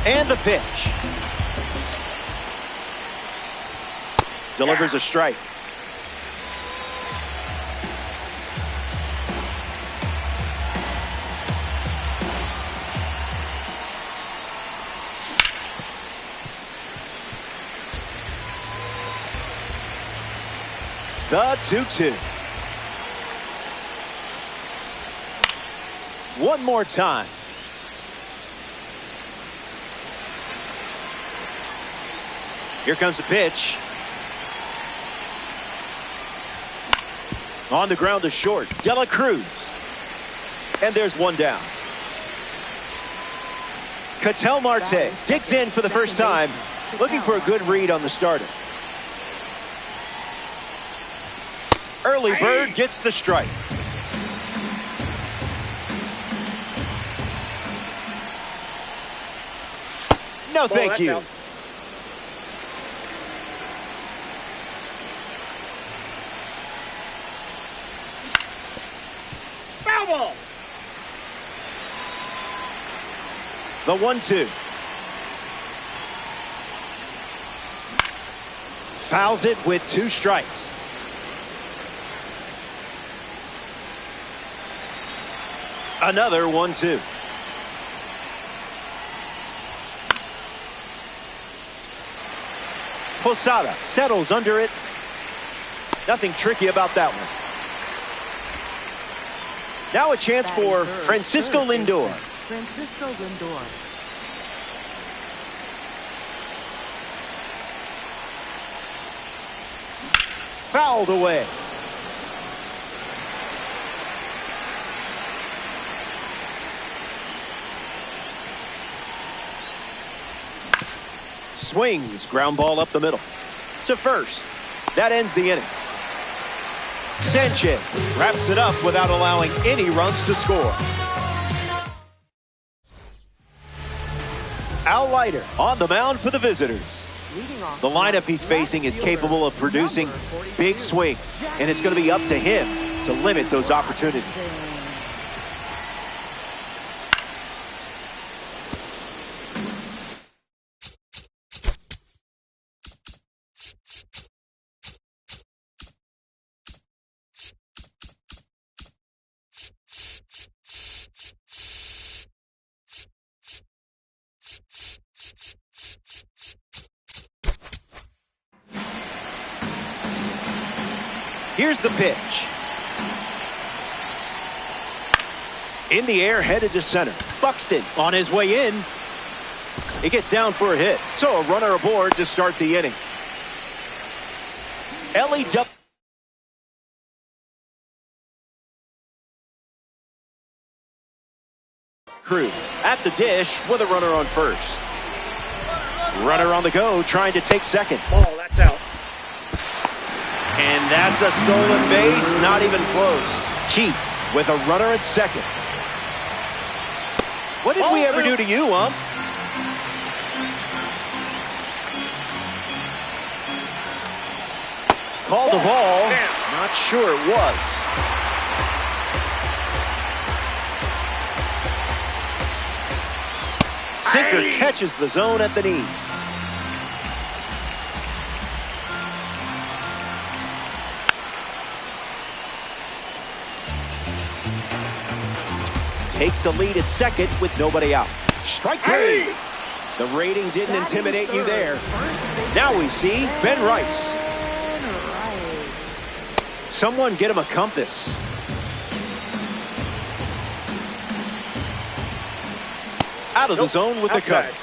And the pitch. Delivers a strike. The 2-2. One more time. Here comes the pitch. On the ground to short. Dela Cruz. And there's one down. Ketel Marte digs in for the first time, looking for a good read on the starter. Early bird gets the strike. No, thank you. Foul ball. The 1-2. Fouls it with 2 strikes. Another 1-2. Posada settles under it. Nothing tricky about that one. Now a chance for Francisco Lindor. Francisco Lindor. Fouled away. Swings, ground ball up the middle. To first. That ends the inning. Sanchez wraps it up without allowing any runs to score. Al Leiter on the mound for the visitors. The lineup he's facing is capable of producing big swings, and it's going to be up to him to limit those opportunities. Here's the pitch. In the air, headed to center. Buxton on his way in. He gets down for a hit. So a runner aboard to start the inning. L.E.W. Cruz at the dish with a runner on first. Runner on the go, trying to take second. Ball, that's out. And that's a stolen base, not even close. Chiefs with a runner at second. What did we ever do to you, Called the ball. Not sure it was. Sinker catches the zone at the knees. Takes a lead at second with nobody out. Strike 3. The rating didn't intimidate you there. Now we see Ben Rice. Someone get him a compass. Out of the zone with the cut.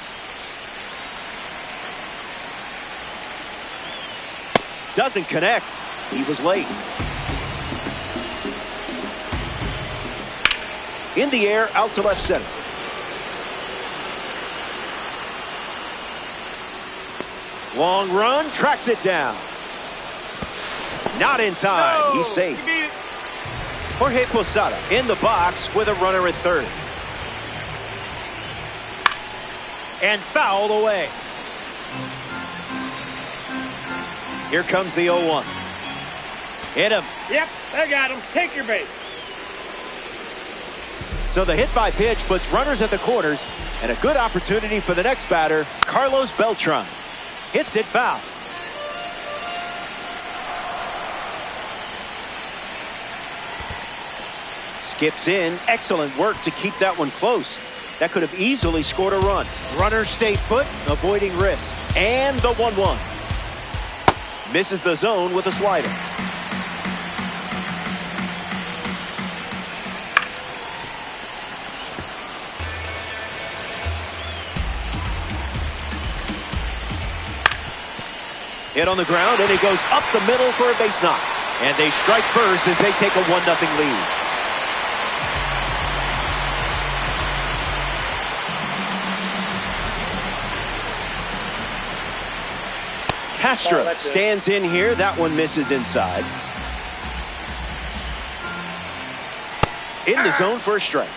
Doesn't connect. He was late. In the air, out to left center. Long run, tracks it down. Not in time. No, he's safe. Jorge Posada in the box with a runner at third. And fouled away. Here comes the 0-1. Hit him. Yep, I got him. Take your bait. So the hit by pitch puts runners at the corners and a good opportunity for the next batter, Carlos Beltran. Hits it foul. Skips in. Excellent work to keep that one close. That could have easily scored a run. Runner stayed put, avoiding risk. And the 1-1. Misses the zone with a slider. Hit on the ground, and it goes up the middle for a base knock. And they strike first as they take a 1-0 lead. Castro stands in here. That one misses inside. In the zone for a strike.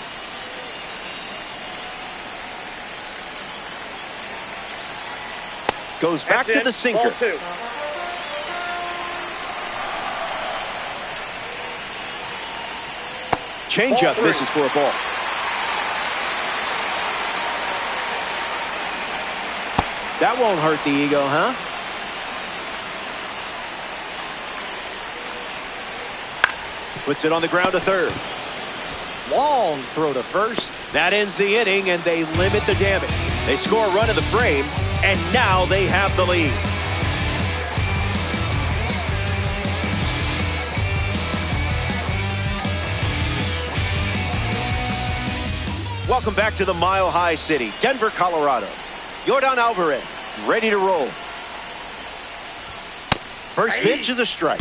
Goes back to the sinker. Changeup misses for a ball. That won't hurt the ego, huh? Puts it on the ground to third. Long throw to first. That ends the inning, and they limit the damage. They score a run in the frame, and now they have the lead. Welcome back to the Mile High City, Denver, Colorado. Yordan Alvarez, ready to roll. First pitch is a strike.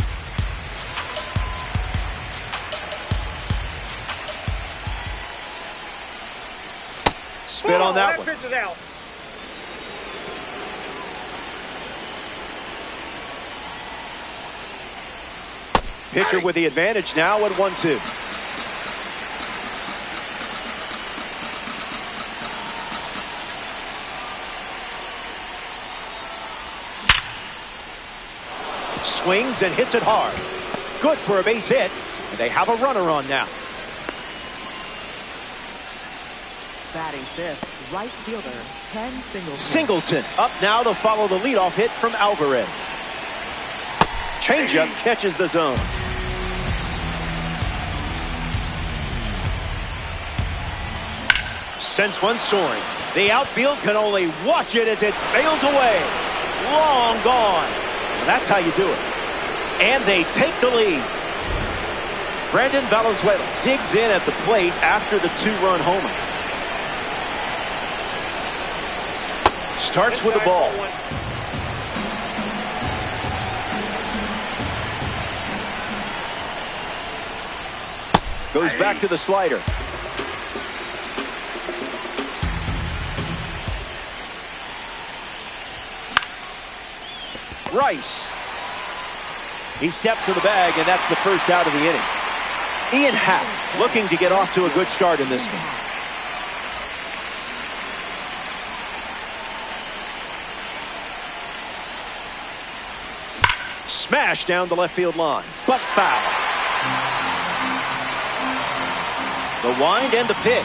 Spit on that one. Pitcher with the advantage now at 1-2. Swings and hits it hard. Good for a base hit. And they have a runner on now. Batting fifth, right fielder, Ken Singleton. Singleton up now to follow the leadoff hit from Alvarez. Changeup catches the zone. Sends one soaring. The outfield can only watch it as it sails away. Long gone. Well, that's how you do it. And they take the lead. Brandon Valenzuela digs in at the plate after the two-run homer. Starts with the ball. Goes back to the slider. Rice. He steps to the bag, and that's the first out of the inning. Ian Happ looking to get off to a good start in this one. Smash down the left field line, but foul. The wind and the pitch.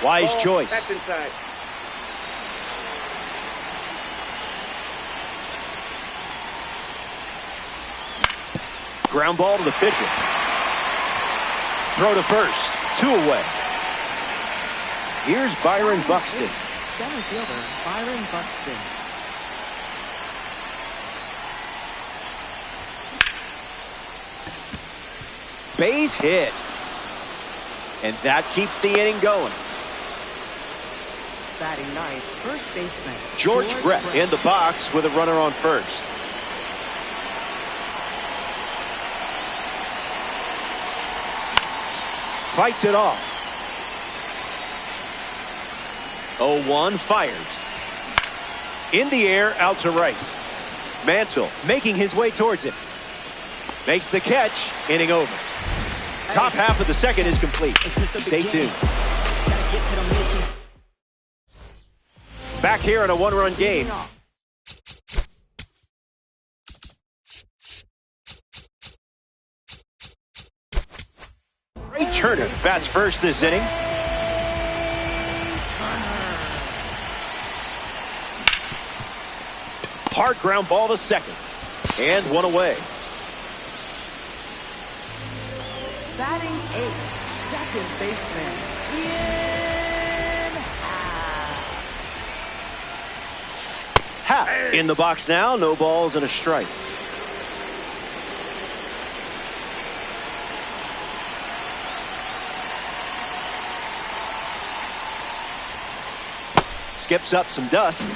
Wise choice. That's inside. Ground ball to the pitcher. Throw to first. 2 away. Here's Byron Buxton. Center fielder, Byron Buxton. Base hit. And that keeps the inning going. Batting ninth, first baseman, George Brett in the box with a runner on first. Fights it off. 0-1 fires. In the air, out to right. Mantle making his way towards it. Makes the catch. Inning over. Top half of the second is complete. Stay tuned. Back here in a 1-run game. Turner bats first this inning. Hard ground ball to second. And one away. Batting eighth, second baseman, Happ in the box now. No balls and a strike. Skips up some dust.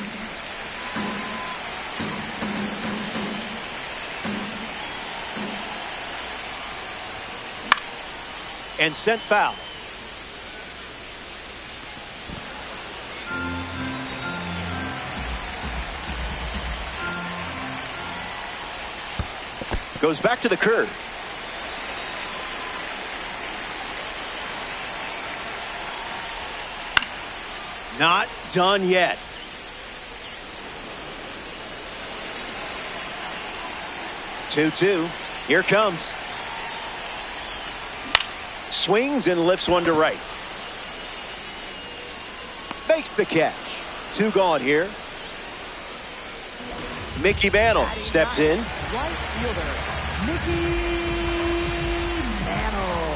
And sent foul. Goes back to the curve. Not done yet. Two-two. Here comes. Swings and lifts one to right. Makes the catch. Two gone here. Mickey Mantle steps in. right fielder, Mickey Mantle.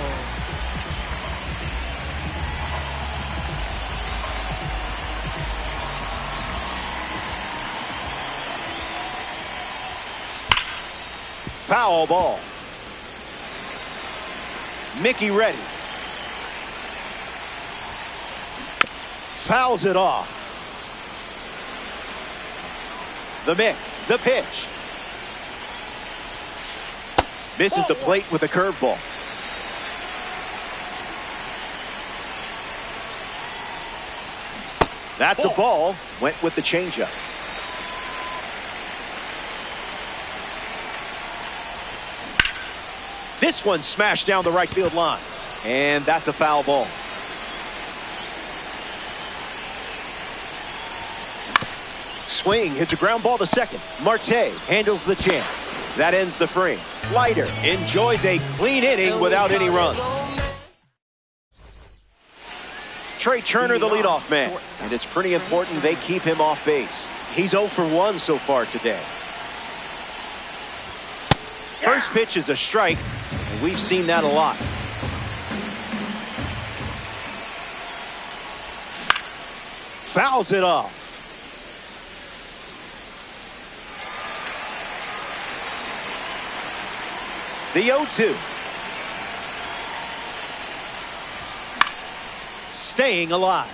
Foul ball. Mickey ready. Fouls it off. The Mick, the pitch. Misses the plate with a curveball. That's a ball. Went with the changeup. This one smashed down the right field line. And that's a foul ball. Swing hits a ground ball to second. Marte handles the chance. That ends the frame. Leiter enjoys a clean inning without any runs. Trey Turner, the leadoff man. And it's pretty important they keep him off base. He's 0 for 1 so far today. First pitch is a strike, and we've seen that a lot. Fouls it off. The 0-2. Staying alive.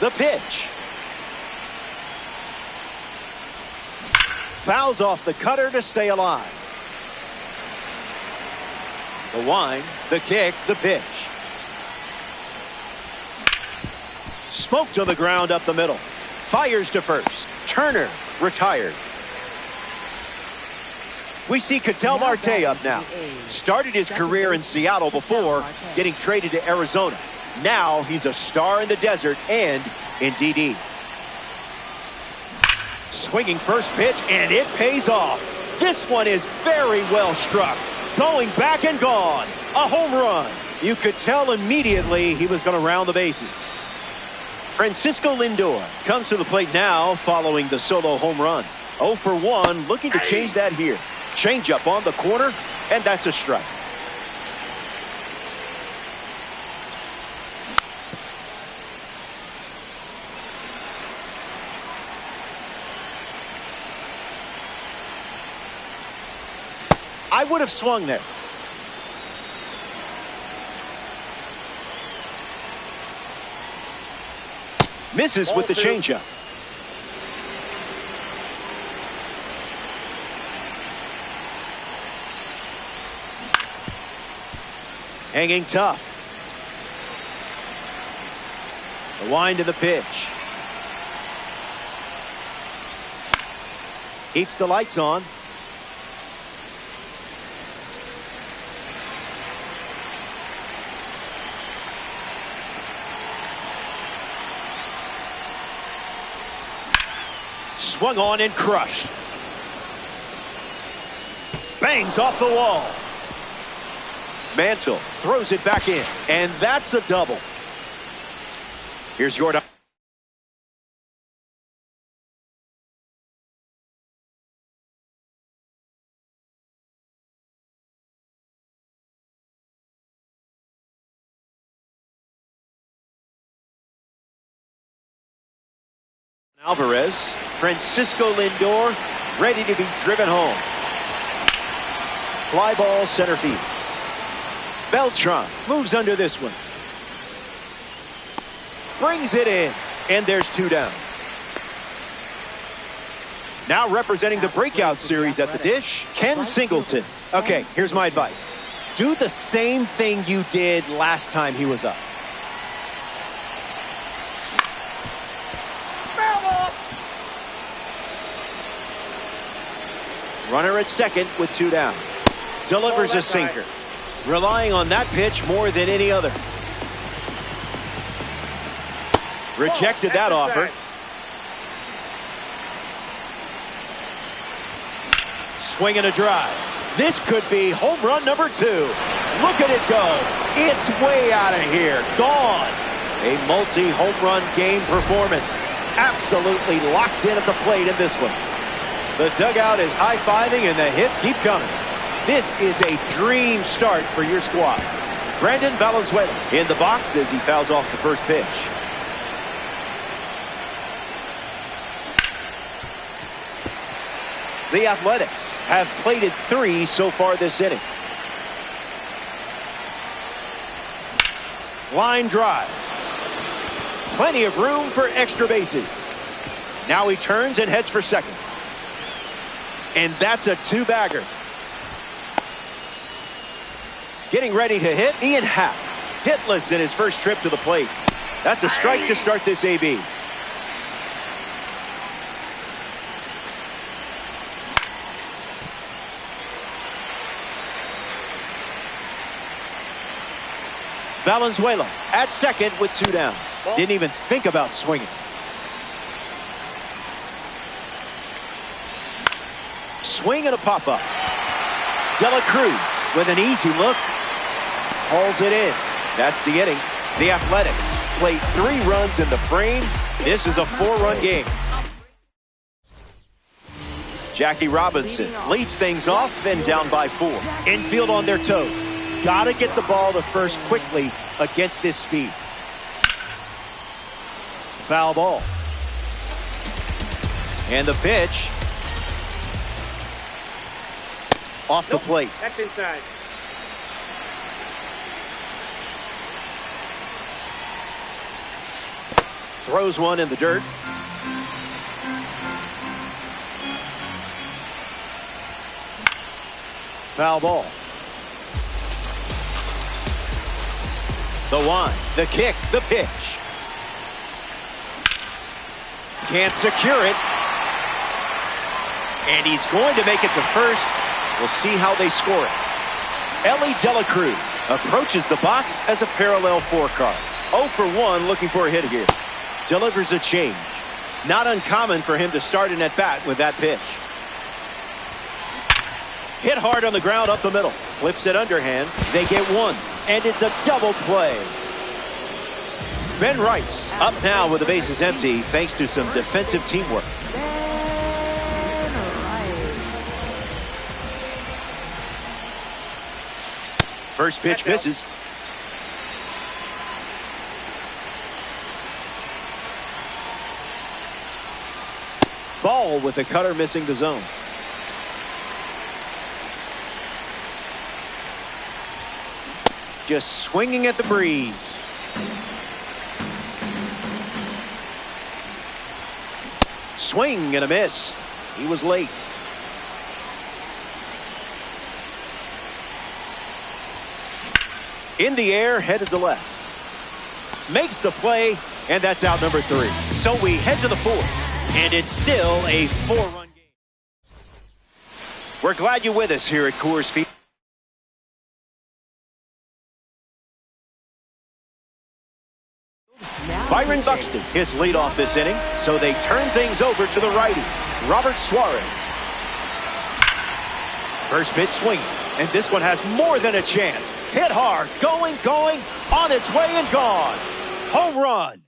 The pitch. Fouls off the cutter to stay alive. The wind, the kick, the pitch. Smoked on the ground up the middle. Fires to first. Turner retired. We see Ketel Marte up now. Started his career in Seattle before getting traded to Arizona. Now he's a star in the desert and in DD. Swinging first pitch, and it pays off. This one is very well struck. Going back and gone. A home run. You could tell immediately he was going to round the bases. Francisco Lindor comes to the plate now following the solo home run. 0 for 1, looking to change that here. Changeup on the corner, and that's a strike. I would have swung there. Misses with the changeup. Hanging tough. The wind to the pitch. Keeps the lights on. Swung on and crushed. bangs off the wall. Mantle throws it back in, and that's a double. Here's Jordan. Alvarez, Francisco Lindor, ready to be driven home. Fly ball center field. Beltran moves under this one. Brings it in, and there's 2 down. Now representing the breakout series at the dish, Ken Singleton. Okay, here's my advice. Do the same thing you did last time he was up. Runner at second with 2 down. Delivers a sinker. Relying on that pitch more than any other. Rejected that offer. Swing and a drive. This could be home run number 2. Look at it go. It's way out of here. Gone. A multi-home run game performance. Absolutely locked in at the plate in this one. The dugout is high-fiving and the hits keep coming. This is a dream start for your squad. Brandon Valenzuela in the box as he fouls off the first pitch. The Athletics have plated 3 so far this inning. Line drive. Plenty of room for extra bases. Now he turns and heads for second. And that's a 2-bagger. Getting ready to hit, Ian Happ. Hitless in his first trip to the plate. That's a strike to start this AB. Valenzuela at second with 2 down. Didn't even think about swinging. Swing and a pop-up. De La Cruz with an easy look. Hauls it in. That's the inning. The Athletics played 3 runs in the frame. This is a 4-run game. Jackie Robinson leads things off and down by 4. Infield on their toes. Gotta get the ball to first quickly against this speed. Foul ball. And the pitch. Off the plate. That's inside. Throws one in the dirt. Foul ball. The one, the kick, the pitch. Can't secure it. And he's going to make it to first. We'll see how they score it. Ellie De La Cruz approaches the box as a parallel 4 card. 0 for 1 looking for a hit here. Delivers a change. Not uncommon for him to start an at-bat with that pitch. Hit hard on the ground up the middle. Flips it underhand. They get 1. And it's a double play. Ben Rice up now with the bases empty thanks to some defensive teamwork. First pitch misses. Ball with the cutter missing the zone. Just swinging at the breeze. Swing and a miss. He was late. In the air, headed to left. Makes the play, and that's out number 3. So we head to the 4th, and it's still a 4-run game. We're glad you're with us here at Coors Field. Byron Buxton hits leadoff this inning, so they turn things over to the righty, Robert Suarez. First pitch swinging, and this one has more than a chance. Hit hard, going, on its way and gone. Home run.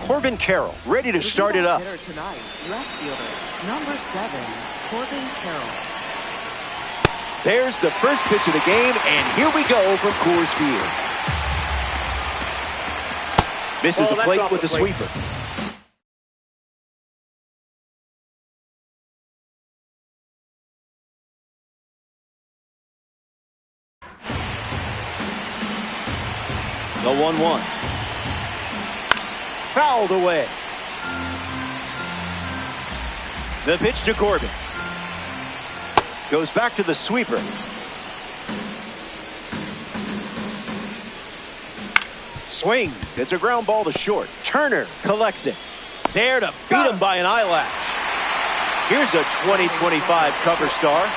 Corbin Carroll, ready to start it up. Hitter tonight, left fielder, number 7, Corbin Carroll. There's the first pitch of the game, and here we go from Coors Field. Misses the plate with the sweeper. The 1-1. Fouled away. The pitch to Corbin. Goes back to the sweeper. Swings. It's a ground ball to short. Turner collects it. There to beat him by an eyelash. Here's a 2025 cover star.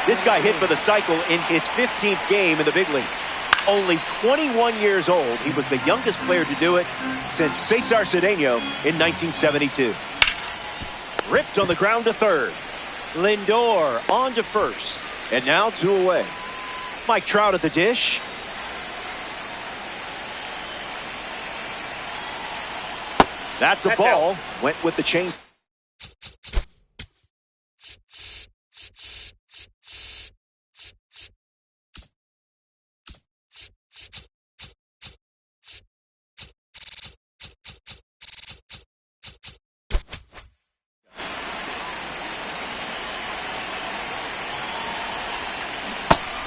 This guy hit for the cycle in his 15th game in the big league. Only 21 years old. He was the youngest player to do it since Cesar Cedeno in 1972. Ripped on the ground to third. Lindor on to first. And now 2 away. Mike Trout at the dish. That's a ball. Went with the chain.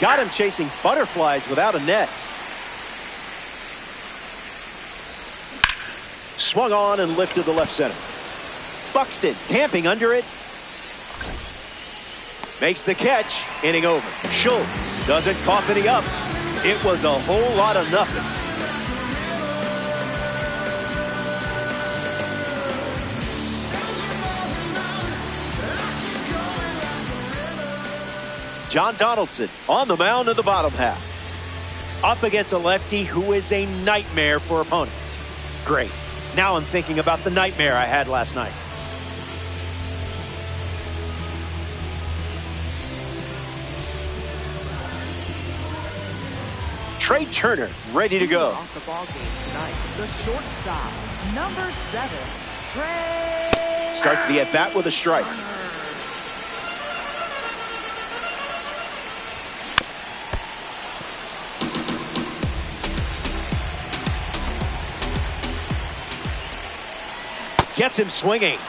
Got him chasing butterflies without a net. Swung on and lifted to left center. Buxton camping under it. Makes the catch. Inning over. Schultz doesn't cough any up. It was a whole lot of nothing. John Donaldson on the mound in the bottom half. Up against a lefty who is a nightmare for opponents. Great. Now I'm thinking about the nightmare I had last night. Trey Turner ready to go. Off the ball game tonight, the shortstop, number 7, Trey. Starts the at-bat with a strike. Gets him swinging.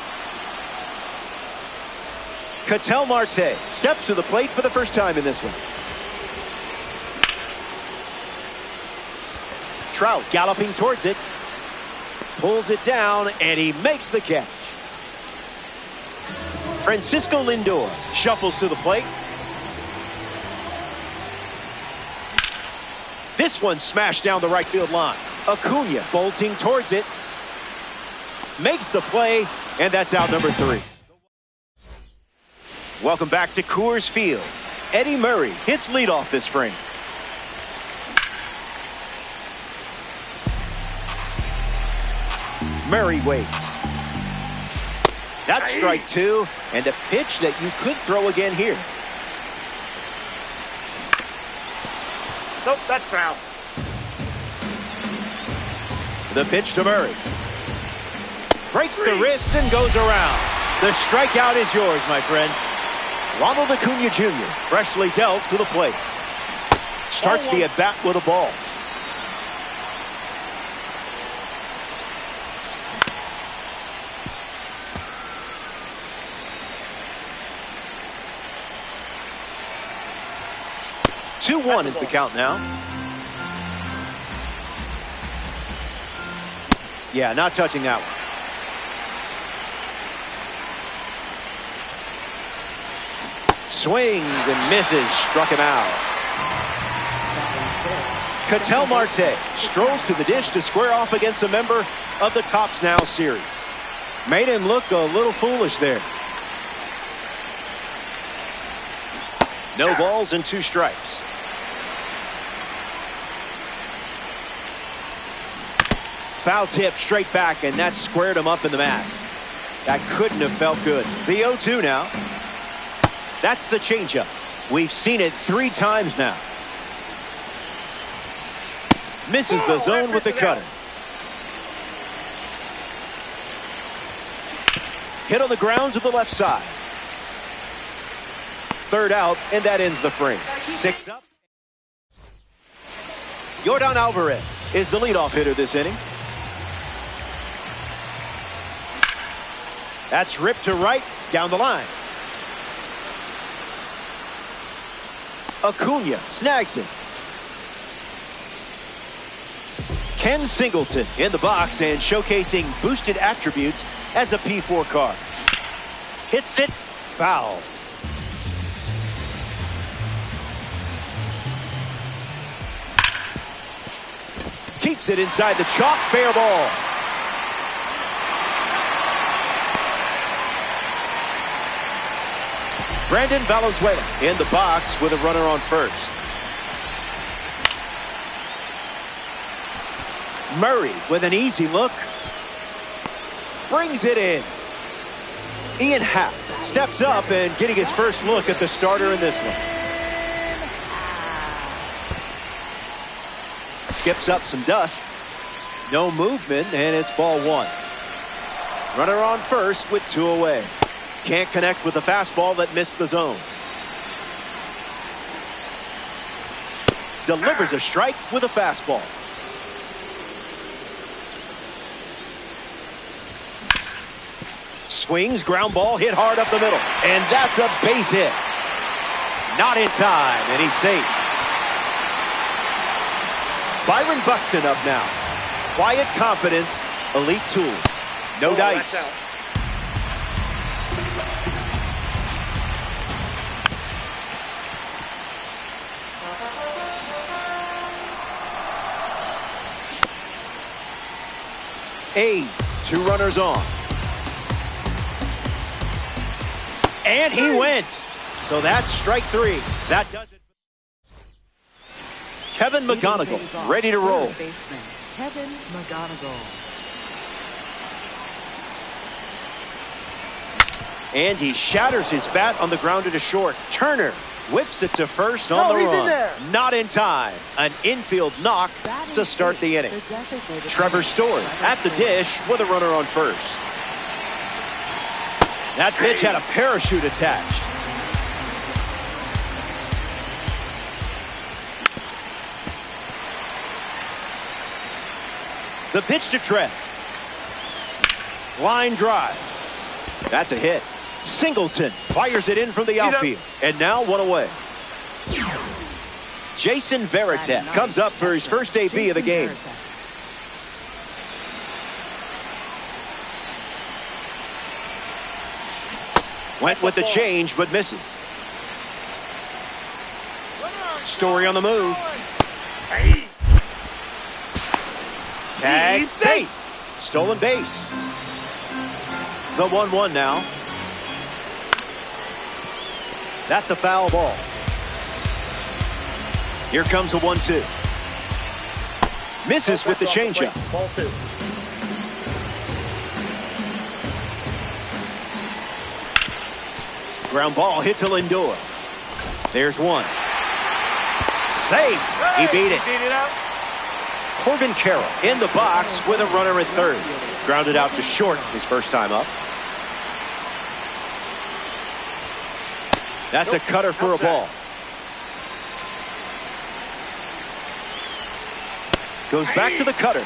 Ketel Marte steps to the plate for the first time in this one. Trout galloping towards it. Pulls it down, and he makes the catch. Francisco Lindor shuffles to the plate. This one smashed down the right field line. Acuna bolting towards it. Makes the play, and that's out number 3. Welcome back to Coors Field. Eddie Murray hits leadoff this frame. Murray waits. That's strike 2, and a pitch that you could throw again here. Nope, that's foul. The pitch to Murray. Breaks the wrist and goes around. The strikeout is yours, my friend. Ronald Acuna Jr. freshly dealt to the plate. Starts the at-bat with a ball. Two-one is the count now. Yeah, not touching that one. Swings and misses, struck him out. Ketel Marte strolls to the dish to square off against a member of the Topps Now series. Made him look a little foolish there. No balls and 2 strikes. Foul tip straight back, and that squared him up in the mask. That couldn't have felt good. The 0-2 now. That's the changeup. We've seen it 3 times now. Misses the zone with the cutter. Hit on the ground to the left side. 3rd out, and that ends the frame. 6 up. Yordan Alvarez is the leadoff hitter this inning. That's ripped to right, down the line. Acuna snags it. Ken Singleton in the box and showcasing boosted attributes as a P4 car. Hits it foul. Keeps it inside the chalk. Fair ball. Brandon Valenzuela in the box with a runner on first. Murray with an easy look. Brings it in. Ian Happ steps up and getting his first look at the starter in this one. Skips up some dust. No movement, and it's ball one. Runner on first with two away. Can't connect with the fastball that missed the zone. Delivers a strike with a fastball. Swings, ground ball, hit hard up the middle. And that's a base hit. Not in time, and he's safe. Byron Buxton up now. Quiet confidence, elite tools. No dice. A's, two runners on. And he went. So that's strike three. That does it. Kevin McGonigal ready to roll. Kevin McGonigal. And he shatters his bat on the grounder to short. Turner whips it to first on the run. Not in time. An infield knock to start the inning. Trevor Story at the dish with a runner on first. That pitch had a parachute attached. The pitch to Trent. Line drive. That's a hit. Singleton fires it in from the outfield. And now one away. Jason Varitek comes up for his first AB of the game. Went with the change, but misses. Story on the move. Tag safe. Stolen base. The 1-1 now. That's a foul ball. Here comes a 1-2. Misses with the changeup. Ball two. Ground ball hit to Lindor. There's one. Save. He beat it. Corbin Carroll in the box with a runner at third. Grounded out to short his first time up. That's a cutter for a ball. Goes back to the cutter.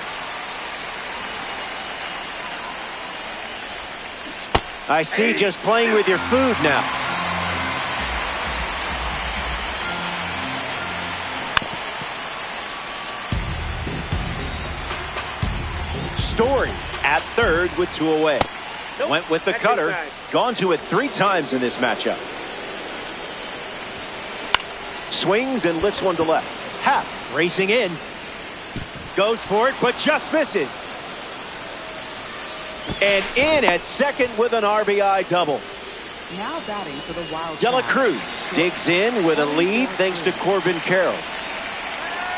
I see, just playing with your food now. Story at third with two away. Went with the cutter. Gone to it 3 times in this matchup. Swings and lifts one to left. Happ racing in. Goes for it, but just misses. And in at second with an RBI double. Now batting for the Wild. De La Cruz digs in with a lead thanks to Corbin Carroll.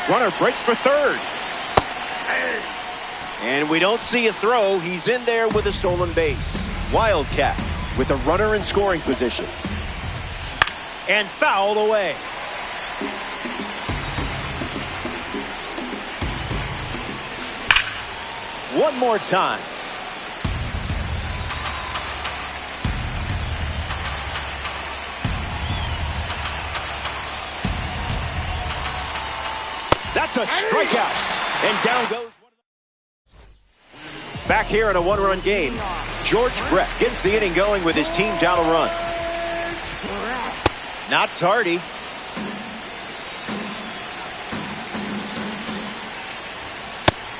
Runner breaks for third. And we don't see a throw. He's in there with a stolen base. Wildcats with a runner in scoring position. And fouled away. One more time. That's a strikeout. And down goes. Back here in a one-run game, George Brett gets the inning going with his team down a run. Not tardy.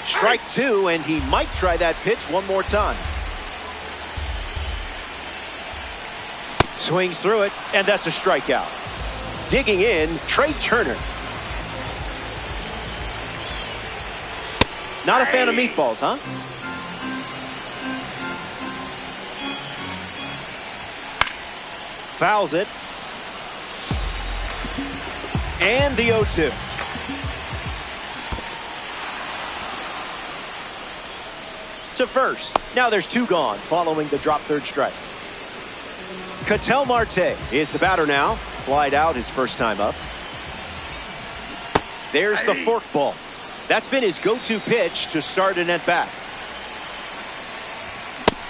Strike two, and he might try that pitch one more time. Swings through it, and that's a strikeout. Digging in, Trey Turner. Not a fan of meatballs, huh? Fouls it. And the 0-2. To first. Now there's 2 gone following the drop third strike. Ketel Marte is the batter now. Flied out his first time up. There's the forkball. That's been his go-to pitch to start an at-bat.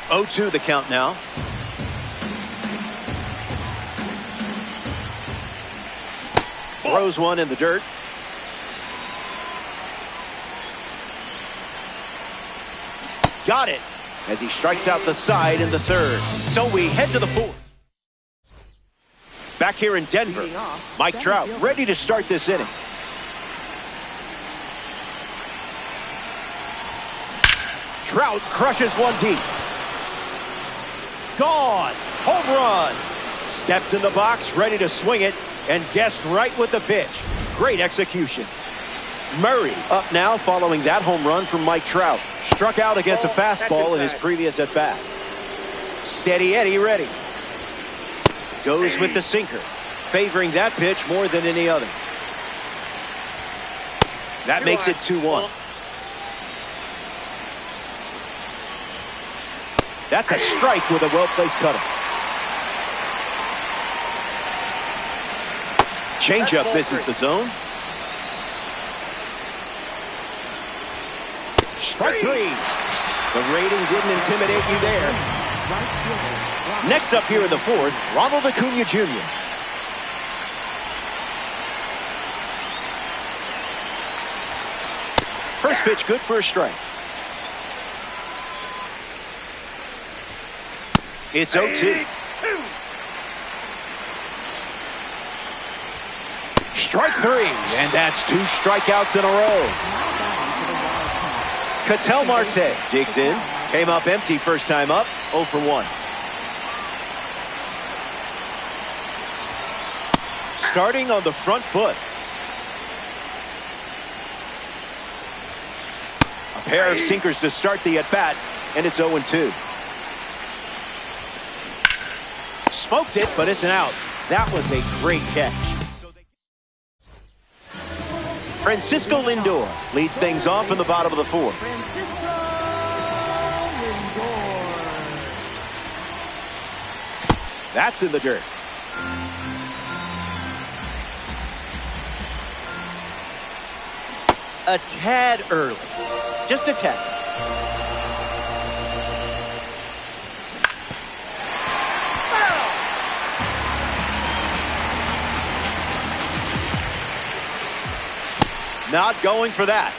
0-2 the count now. Throws one in the dirt. Got it as he strikes out the side in the third. So we head to the fourth. Back here in Denver, Mike Trout ready to start this inning. Trout crushes one deep. Gone. Home run. Stepped in the box, ready to swing it, and guessed right with the pitch. Great execution. Murray up now following that home run from Mike Trout. Struck out against a fastball in his previous at-bat. Steady Eddie ready. Goes with the sinker, favoring that pitch more than any other. That makes it 2-1. That's a strike with a well-placed cutter. Changeup misses the zone. Strike 3. The rating didn't intimidate you there. Next up here in the fourth, Ronald Acuna Jr. First pitch good for a strike. It's 0-2. Strike 3, and that's 2 strikeouts in a row. Ketel Marte digs in. Came up empty first time up, 0 for 1. Starting on the front foot. A pair of sinkers to start the at-bat, and it's 0-2. Smoked it, but it's an out. That was a great catch. Francisco Lindor leads things off in the bottom of the fourth. That's in the dirt. A tad early. Just a tad. Not going for that.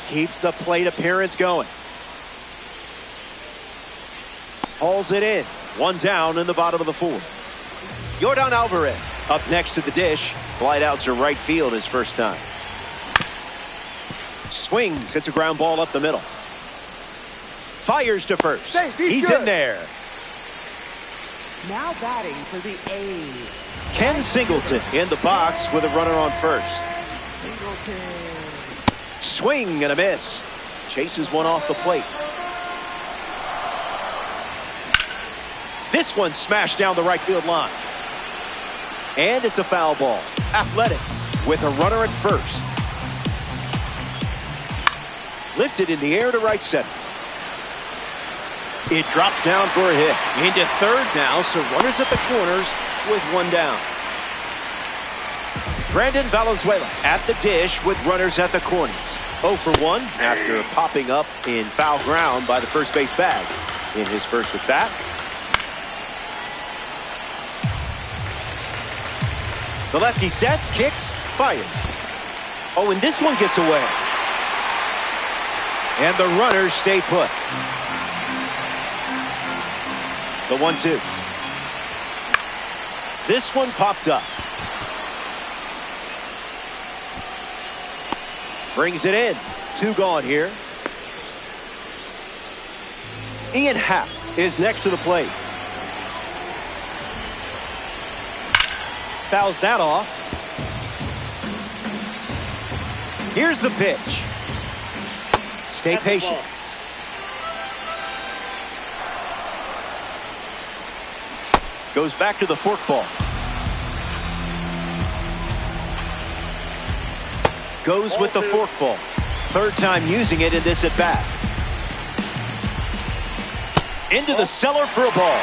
Keeps the plate appearance going. Hauls it in. 1 down in the bottom of the fourth. Yordan Alvarez up next to the dish. Flied out to right field his first time. Swings, hits a ground ball up the middle. Fires to first. He's in there. Now batting for the A's. Ken Singleton in the box with a runner on first. Swing and a miss. Chases one off the plate. This one smashed down the right field line. And it's a foul ball. Athletics with a runner at first. Lifted in the air to right center. It drops down for a hit. Into third now, so runners at the corners with 1 down. Brandon Valenzuela at the dish with runners at the corners. 0 for 1 after popping up in foul ground by the first base bag in his first at bat. The lefty sets, kicks, fires. Oh, and this one gets away. And the runners stay put. The 1-2. This one popped up. Brings it in. 2 gone here. Ian Happ is next to the plate. fouls that off. Here's the pitch. Stay patient. Goes back to the forkball. Goes with the forkball. Third time using it in this at bat. Into the cellar for a ball.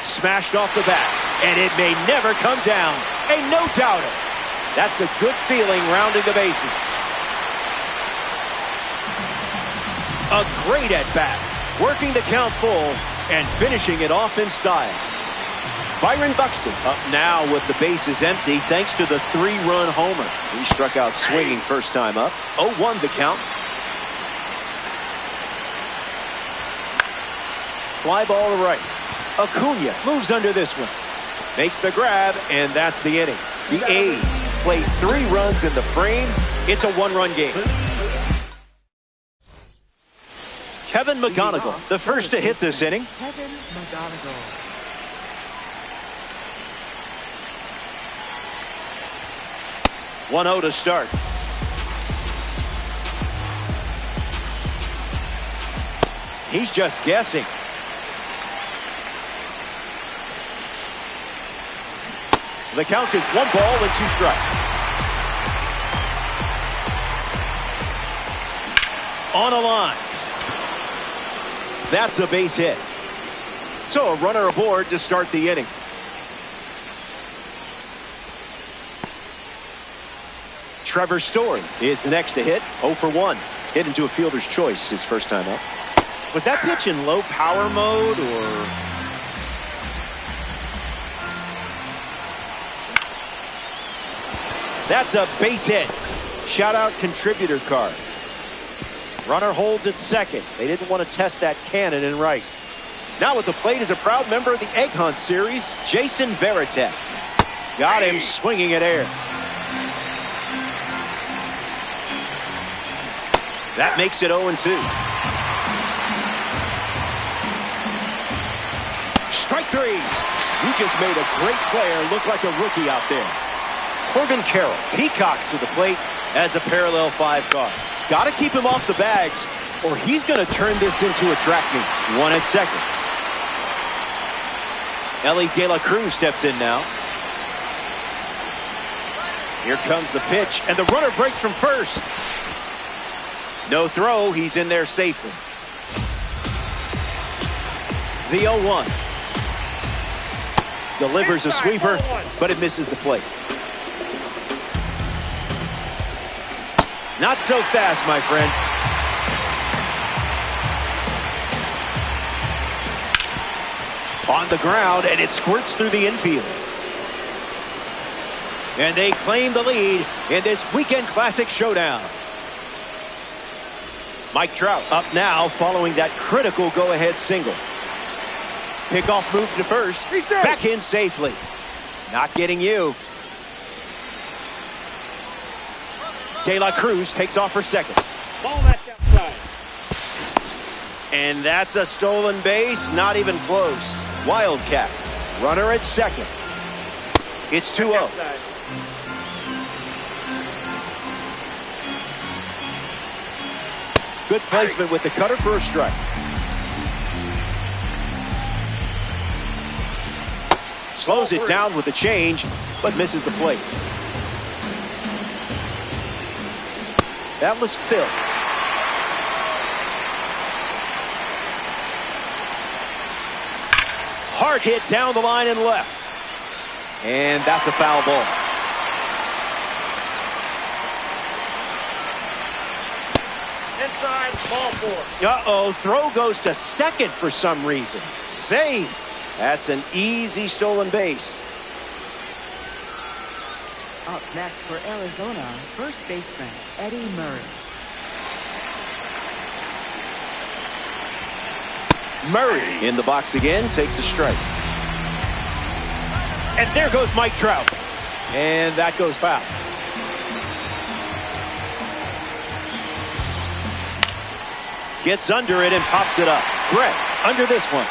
Smashed off the bat, and it may never come down. Ain't no doubter. That's a good feeling rounding the bases. A great at-bat, working the count full and finishing it off in style. Byron Buxton up now with the bases empty thanks to the 3-run homer. He struck out swinging first time up. 0-1 the count. Fly ball to right. Acuna moves under this one. Makes the grab, and that's the inning. The A's played 3 runs in the frame. It's a 1-run game. Kevin McGonigal, the first to hit this inning. Kevin McGonigal. One-0 to start. He's just guessing. The count is 1 ball and 2 strikes. On a line. That's a base hit. So a runner aboard to start the inning. Trevor Story is the next to hit. 0 for 1. Hit into a fielder's choice his first time up. Was that pitch in low power mode or... That's a base hit. Shout out contributor card. Runner holds at second. They didn't want to test that cannon in right. Now at the plate is a proud member of the Egg Hunt series, Jason Veritek. Got him swinging at air. That makes it 0-2. Strike 3. You just made a great player look like a rookie out there. Corbin Carroll peacocks to the plate as a parallel 5 card. Got to keep him off the bags, or he's going to turn this into a track meet. 1 at second. Ellie De La Cruz steps in now. Here comes the pitch, and the runner breaks from first. No throw. He's in there safely. The 0-1. Delivers a sweeper, but it misses the plate. Not so fast, my friend. On the ground, and it squirts through the infield. And they claim the lead in this weekend classic showdown. Mike Trout up now following that critical go-ahead single. Pickoff move to first. Back in safely. Not getting you. De La Cruz takes off for second. Ball that's outside. And that's a stolen base. Not even close. Wildcats. Runner at second. It's 2-0. Good placement with the cutter for a strike. Slows it down with the change, but misses the plate. That was Phil. Hard hit down the line and left. And that's a foul ball. Inside, ball 4. Uh-oh, throw goes to second for some reason. Safe. That's an easy stolen base. Up next for Arizona, first baseman Eddie Murray. Murray in the box again, takes a strike. And there goes Mike Trout. And that goes foul. Gets under it and pops it up. Brett under this one.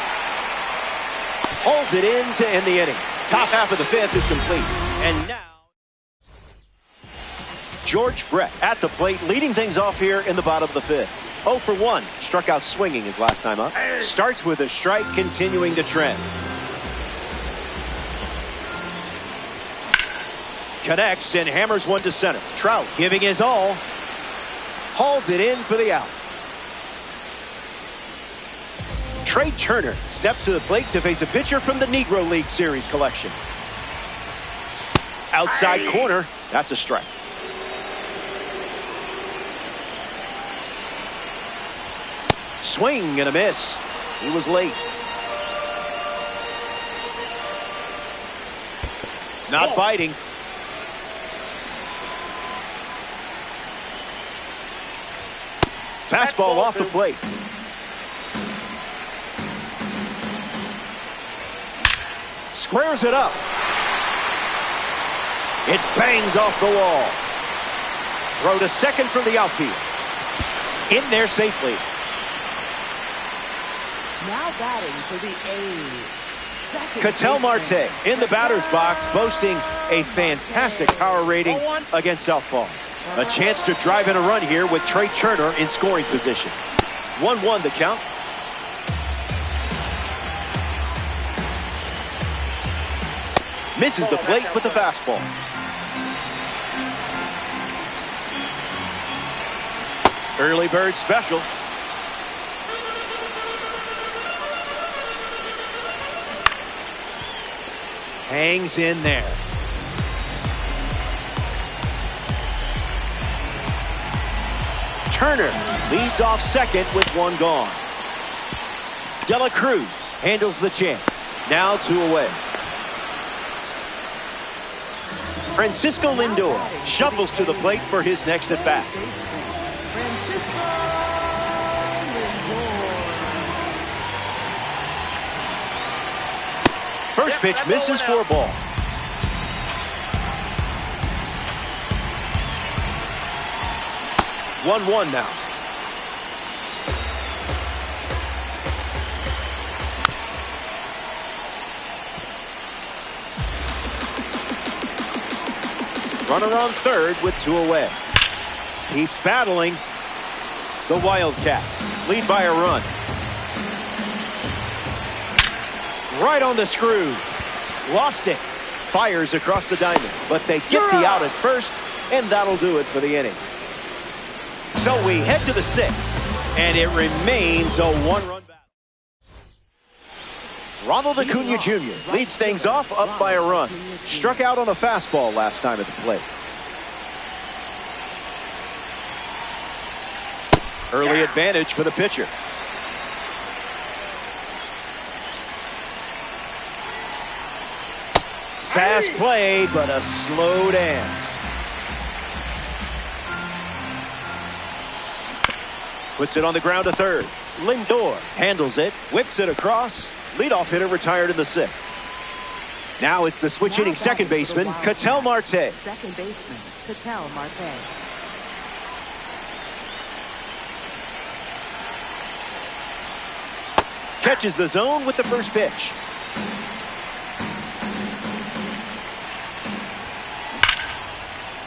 Hauls it in to end the inning. Top half of the fifth is complete. And now, George Brett at the plate, leading things off here in the bottom of the fifth. 0 for 1. Struck out swinging his last time up. Starts with a strike, continuing to trend. Connects and hammers one to center. Trout giving his all. Hauls it in for the out. Trey Turner steps to the plate to face a pitcher from the Negro League Series collection. Outside corner. That's a strike. Swing and a miss. He was late. Not biting. Fastball off the plate. Squares it up. It bangs off the wall. Throw to second from the outfield. In there safely. Now batting for the A's. Ketel Marte in the batter's box, boasting a fantastic power rating against southpaw. A chance to drive in a run here with Trey Turner in scoring position. 1-1 the count. Misses the plate with the fastball. Early bird special. Hangs in there. Turner leads off second with one gone. De La Cruz handles the chance. Now 2 away. Francisco Lindor shuffles to the plate for his next at bat. First pitch misses for a ball. One now. Runner on third with 2 away. Keeps battling. The Wildcats lead by a run. Right on the screw. Lost it. Fires across the diamond. But they get the out at first, and that'll do it for the inning. So we head to the 6th, and it remains a 1-run battle. Ronald Acuna Jr. leads things off up by a run. Struck out on a fastball last time at the plate. Early advantage for the pitcher. Fast play, but a slow dance. Puts it on the ground to third. Lindor handles it, whips it across. Leadoff hitter retired in the 6th. Now it's the switch hitting second baseman, Ketel Marte. Second baseman, Ketel Marte. Catches the zone with the first pitch.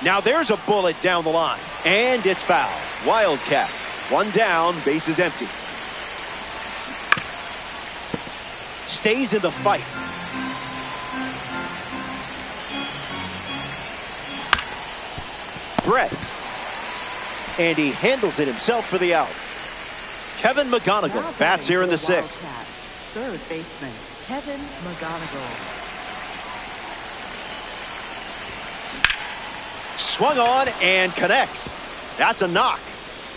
Now there's a bullet down the line, and it's foul. Wildcats, 1 down, bases empty. Stays in the fight. Brett. And he handles it himself for the out. Kevin McGonigal bats here in the 6th. Third baseman, Kevin McGonigal. Swung on and connects. That's a knock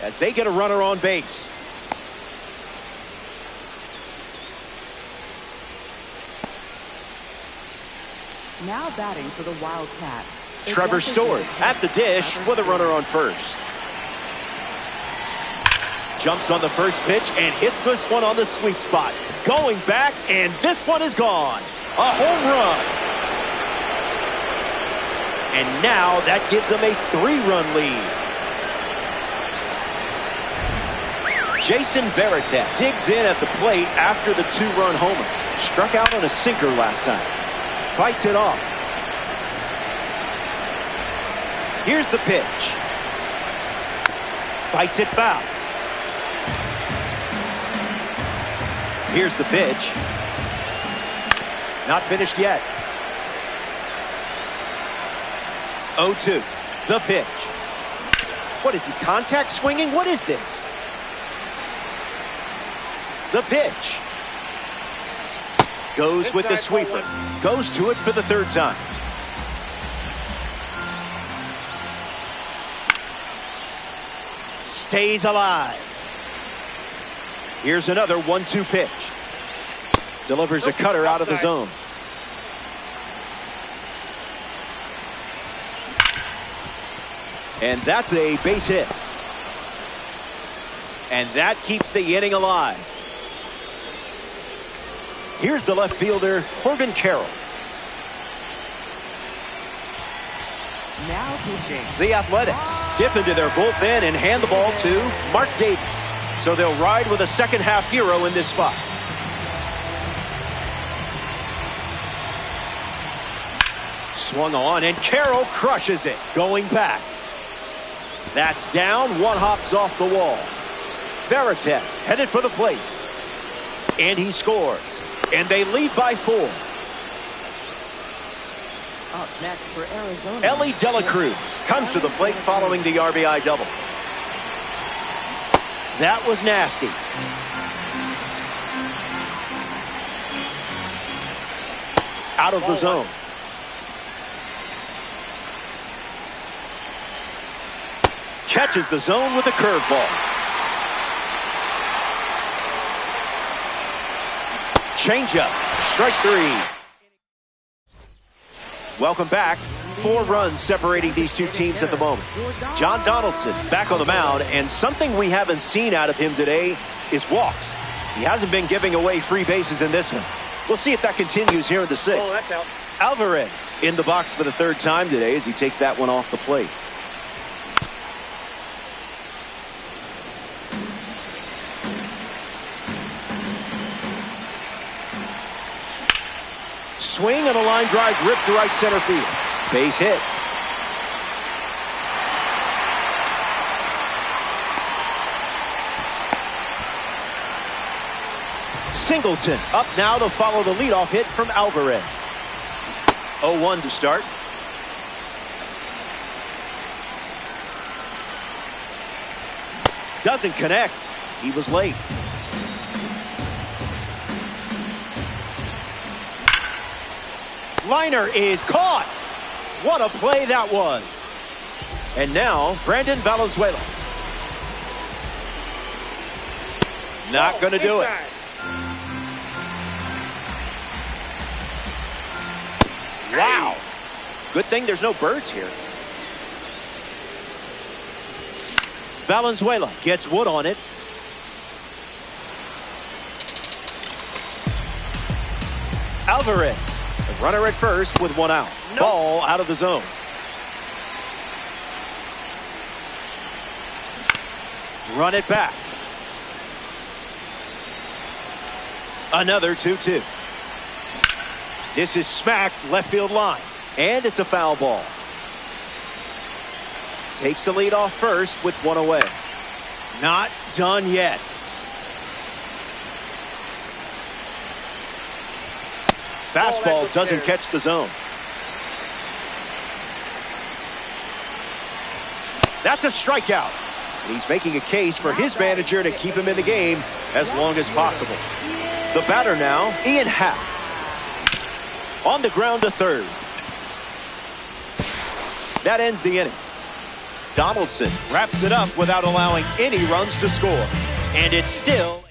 as they get a runner on base. Now batting for the Wildcats. Trevor Story at the dish with a runner on first. Jumps on the first pitch and hits this one on the sweet spot. Going back, and this one is gone. A home run. And now that gives them a 3-run lead. Jason Varitek digs in at the plate after the 2-run homer. Struck out on a sinker last time. Fights it off. Here's the pitch. Fights it foul. Here's the pitch. Not finished yet. 0-2. The pitch. What is he, contact swinging? What is this? The pitch. Goes with the sweeper. Goes to it for the third time. Stays alive. Here's another 1-2 pitch. Delivers a cutter out of the zone. And that's a base hit. And that keeps the inning alive. Here's the left fielder, Corbin Carroll. Now pitching. The Athletics dip into their bullpen and hand the ball to Mark Davis. So they'll ride with a second half hero in this spot. Swung on and Carroll crushes it. Going back. That's down. One hops off the wall. Veritek headed for the plate. And he scores. And they lead by 4. Up next for Arizona. Ellie Dela Cruz comes to the plate following the RBI double. That was nasty. Out of the zone. Catches the zone with a curveball. Changeup. Strike 3. Welcome back. 4 runs separating these two teams at the moment. John Donaldson back on the mound, and something we haven't seen out of him today is walks. He hasn't been giving away free bases in this one. We'll see if that continues here in the 6th. Oh, that's out. Alvarez in the box for the 3rd time today as he takes that one off the plate. Swing and a line drive ripped to right center field. Base hit. Singleton up now to follow the leadoff hit from Alvarez. 0-1 to start. Doesn't connect. He was late. Liner is caught. What a play that was. And now Brandon Valenzuela. Not going to do it. Wow. Good thing there's no birds here. Valenzuela gets wood on it. Alvarez, the runner at first with 1 out. Nope. Ball out of the zone. Run it back. Another 2-2. This is smacked left field line. And it's a foul ball. Takes the lead off first with 1 away. Not done yet. Fastball doesn't catch the zone. That's a strikeout. He's making a case for his manager to keep him in the game as long as possible. The batter now, Ian Happ. On the ground to third. That ends the inning. Donaldson wraps it up without allowing any runs to score. And it's still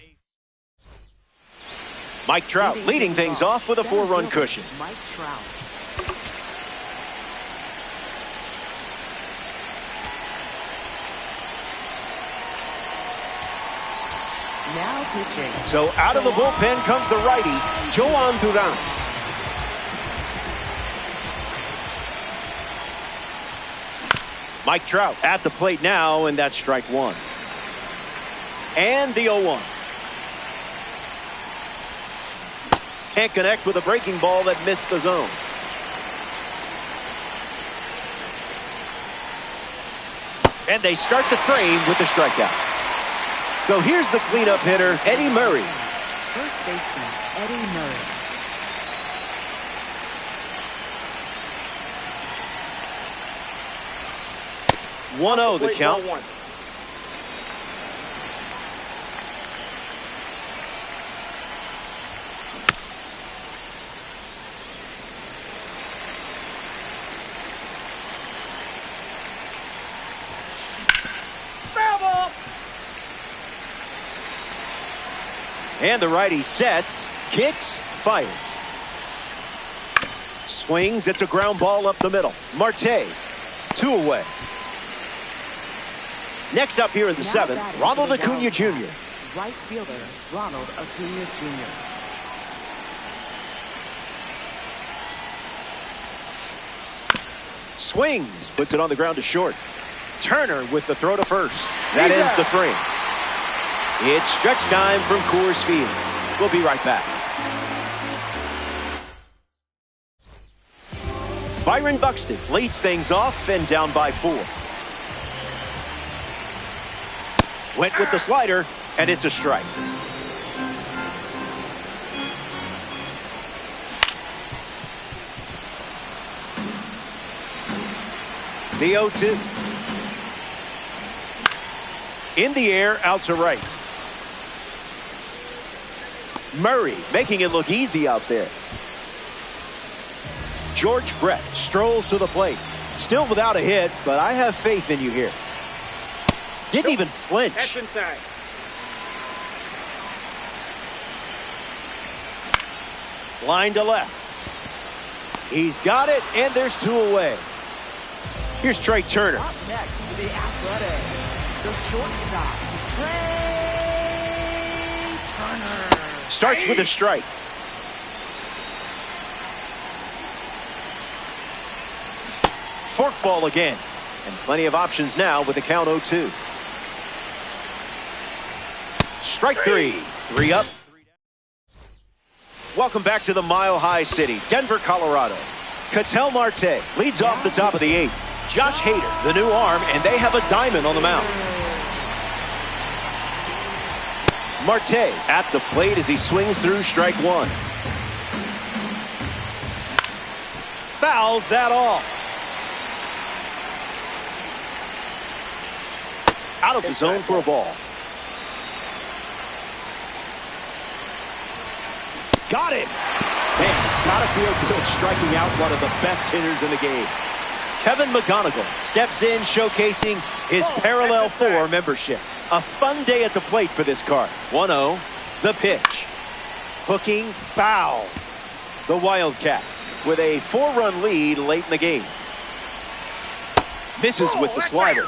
Mike Trout leading things off with a 4-run cushion. Mike Trout. Now pitching. So out of the bullpen comes the righty, Joan Duran. Mike Trout at the plate now, and that's strike 1. And the 0-1. Can't connect with a breaking ball that missed the zone. And they start the frame with the strikeout. So here's the cleanup hitter, Eddie Murray. First baseman, Eddie Murray. One-0 the count. And the righty sets, kicks, fires. Swings, it's a ground ball up the middle. Marte, 2 away. Next up here in the 7th, Ronald Acuna Jr. Right fielder, Ronald Acuna Jr. Swings, puts it on the ground to short. Turner with the throw to first. That ends the frame. It's stretch time from Coors Field. We'll be right back. Byron Buxton leads things off and down by 4. Went with the slider, and it's a strike. The 0-2. In the air, out to right. Murray making it look easy out there. George Brett strolls to the plate. Still without a hit, but I have faith in you here. Didn't even flinch. That's inside. Line to left. He's got it, and there's 2 away. Here's Trey Turner. Up next to the Athletic, the shortstop, Trey Turner. Starts with a strike. Forkball again. And plenty of options now with the count 0-2. Strike 3. 3 up. 3 down. Welcome back to the Mile High City, Denver, Colorado. Ketel Marte leads off the top of the 8th. Josh Hader, the new arm, and they have a diamond on the mound. Marte at the plate as he swings through strike 1. Fouls that off. Out of the zone for a ball. Got it. Man, it's got to feel good striking out one of the best hitters in the game. Kevin McGonigal steps in, showcasing his Parallel 4 membership. A fun day at the plate for this card. 1-0, the pitch. Hooking, foul. The Wildcats with a 4-run lead late in the game. Misses with the slider.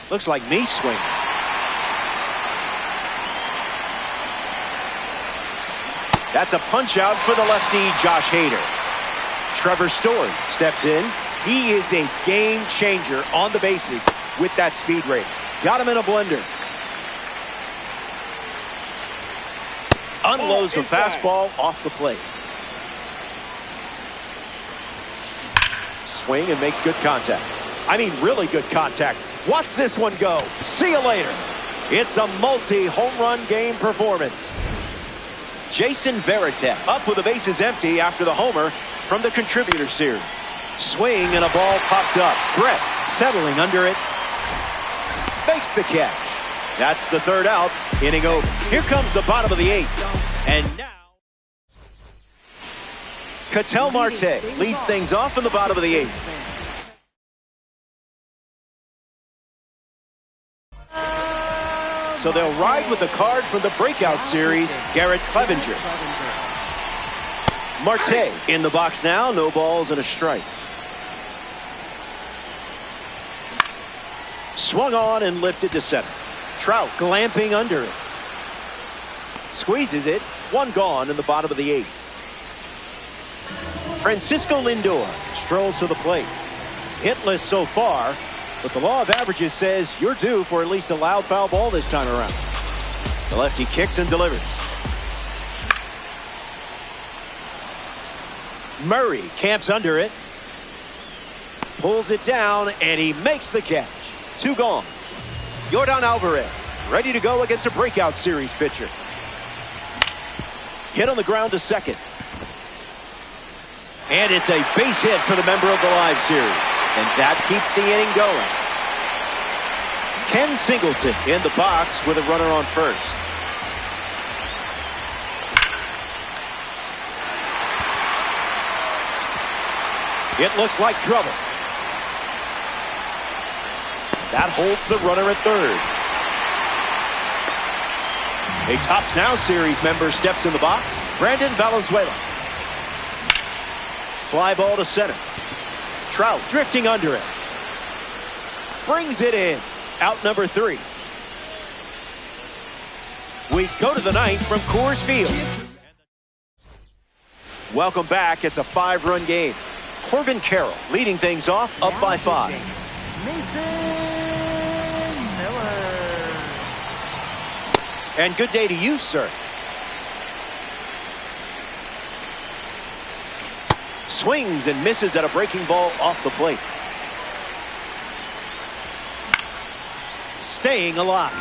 Looks like knee swing. That's a punch out for the lefty, Josh Hader. Trevor Story steps in. He is a game changer on the bases with that speed rate. Got him in a blender. Unloads a fastball off the plate. Swing and makes good contact. I mean, really good contact. Watch this one go. See you later. It's a multi-home run game performance. Jason Varitek up with the bases empty after the homer from the contributor series. Swing and a ball popped up. Brett settling under it. Makes the catch. That's the 3rd out. Inning over. Here comes the bottom of the 8th. And now Ketel Marte leads things off in the bottom of the 8th. So they'll ride with the card from the breakout series, Garrett Clevenger. Marte in the box now, no balls and a strike. Swung on and lifted to center. Trout glamping under it. Squeezes it, 1 gone in the bottom of the 8th. Francisco Lindor strolls to the plate. Hitless so far, but the law of averages says you're due for at least a loud foul ball this time around. The lefty kicks and delivers. Murray camps under it. Pulls it down, and he makes the catch. 2 gone. Yordan Alvarez ready to go against a breakout series pitcher. Hit on the ground to second. And it's a base hit for the member of the live series. And that keeps the inning going. Ken Singleton in the box with a runner on first. It looks like trouble. That holds the runner at third. A Tops Now series member steps in the box. Brandon Valenzuela. Fly ball to center. Trout drifting under it. Brings it in. Out number 3. We go to the ninth from Coors Field. Welcome back. It's a 5-run game. Corbin Carroll leading things off, up by 5. And good day to you, sir. Swings and misses at a breaking ball off the plate. Staying alive.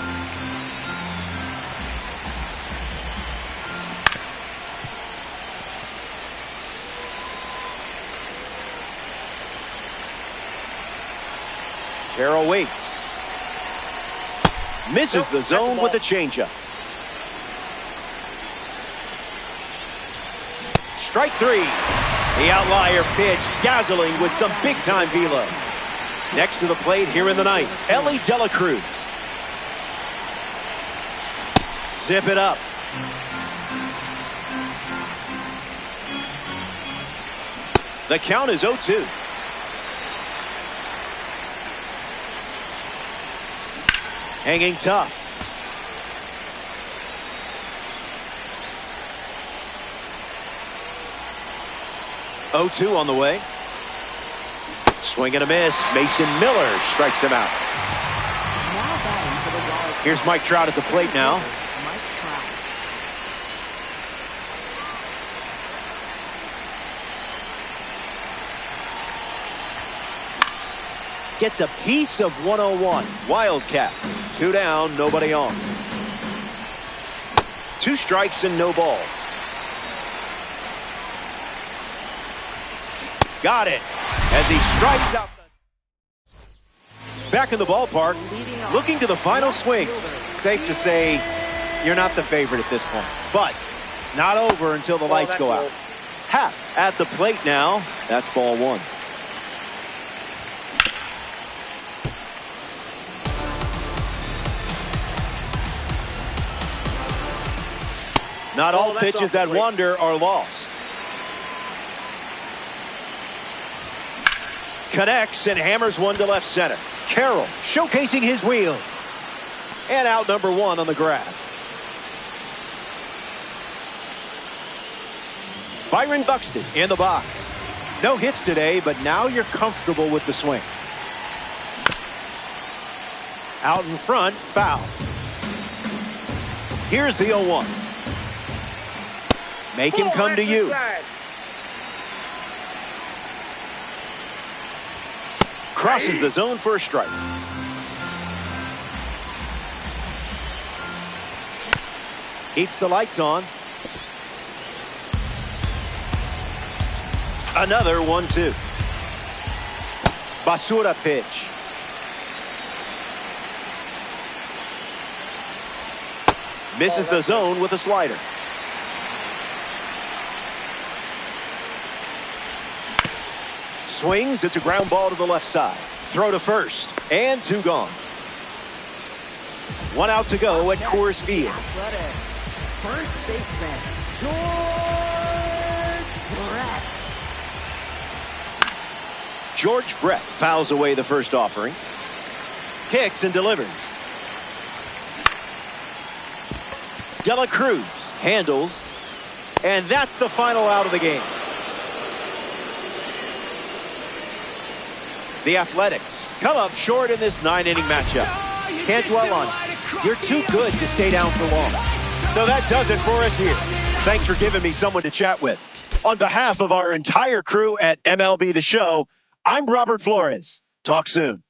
Carroll waits. Misses the zone with a changeup. Strike 3. The outlier pitch, dazzling with some big-time velo. Next to the plate here in the ninth, Ellie De La Cruz. Zip it up. The count is 0-2. Hanging tough. Oh-2 on the way. Swing and a miss. Mason Miller strikes him out. Here's Mike Trout at the plate now. Gets a piece of 101. Wildcats. 2 down, nobody on. 2 strikes and no balls. Got it. As he strikes out. Back in the ballpark, looking to the final swing. Safe to say, you're not the favorite at this point. But it's not over until the lights go out. Happ at the plate now. That's ball 1. Not all pitches that wander are lost. Connects and hammers one to left center. Carroll showcasing his wheels. And out number 1 on the grab. Byron Buxton in the box. No hits today, but now you're comfortable with the swing. Out in front, foul. Here's the 0-1. Make him come to you. Crosses the zone for a strike. Keeps the lights on. Another 1-2. Basura pitch. Misses the zone with a slider. Swings. It's a ground ball to the left side. Throw to first. And 2 gone. 1 out to go at Coors Field. First baseman, George Brett. George Brett fouls away the first offering. Kicks and delivers. De La Cruz handles. And that's the final out of the game. The Athletics come up short in this 9-inning matchup. Can't dwell on it. You're too good to stay down for long. So that does it for us here. Thanks for giving me someone to chat with. On behalf of our entire crew at MLB The Show, I'm Robert Flores. Talk soon.